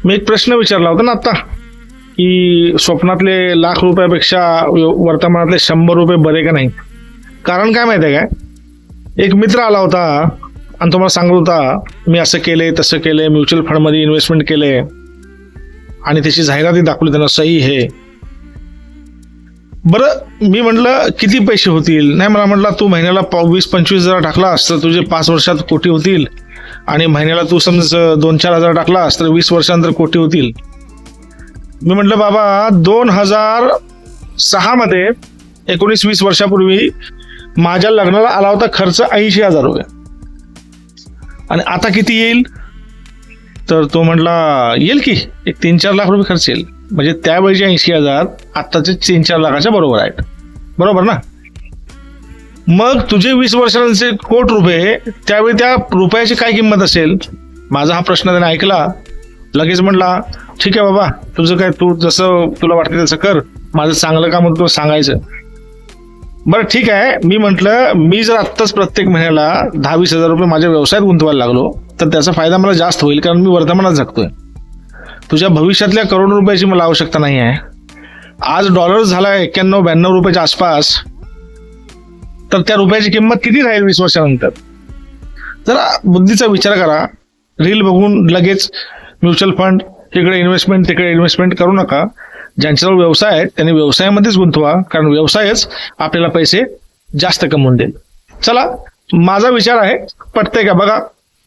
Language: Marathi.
मी एक प्रश्न विचारला होता ना आता, की स्वप्नातले लाख रुपयापेक्षा वर्तमानातले 100 रुपये बरे का नाही. कारण काय माहिती आहे काय, एक मित्र आला होता आणि तुम्हाला सांगत होता मी असं केलंय तसं केलंय, म्युच्युअल फंडमध्ये इन्व्हेस्टमेंट केलंय आणि त्याची जाहिराती दाखवली त्यांना, सही हे. बरं मी म्हटलं किती पैसे होतील. नाही, मला म्हटलं तू महिन्याला 20-25 हजार टाकलास तर तुझे 5 वर्षात कोटी होतील, आणि महिन्याला तू समज 2-4 हजार टाकलास तर 20 वर्षानंतर कोटी होतील. मी म्हटलं बाबा 2006 मध्ये 19-20 वर्षापूर्वी माझ्या लग्नाला आला होता खर्च 80,000 रुपये, आणि आता किती येईल. तर तो म्हटला येईल की एक 3-4 लाख रुपये खर्च येईल. म्हणजे त्यावेळीचे 80,000 आत्ताचे 3-4 लाखाच्या बरोबर आहेत, बरोबर ना. मग तुझे 20 वर्षांचे कोट रुपये, त्यावेळी त्या रुपयाची काय किंमत असेल. माझा हा प्रश्न त्याने ऐकला, लगेच म्हटला ठीक आहे बाबा, तुझं काय, तू जसं तुला वाटतं तसं कर, माझं चांगलं काम होतं सांगायचं. बरं ठीक आहे, मी म्हटलं मी जर आत्ताच प्रत्येक महिन्याला 10-20 हजार रुपये माझ्या व्यवसायात गुंतवायला लागलो तर त्याचा फायदा मला जास्त होईल, कारण मी वर्तमानात जगतोय. तुझ्या भविष्यातल्या करोडो रुपयाची मला आवश्यकता नाही आहे. आज डॉलर झाला 91-92 रुपयाच्या आसपास, तर त्या रुपयाची किंमत किती राहील 20 वर्षानंतर. जरा बुद्धीचा विचार करा. रील बघून लगेच म्युच्युअल फंड, इकडे इन्व्हेस्टमेंट तिकडे इन्व्हेस्टमेंट करू नका. ज्यांच्याजवळ व्यवसाय आहे त्यांनी व्यवसायामध्येच गुंतवा, कारण व्यवसायच आपल्याला पैसे जास्त कमवून देईल. चला, माझा विचार आहे, पटतंय का बघा.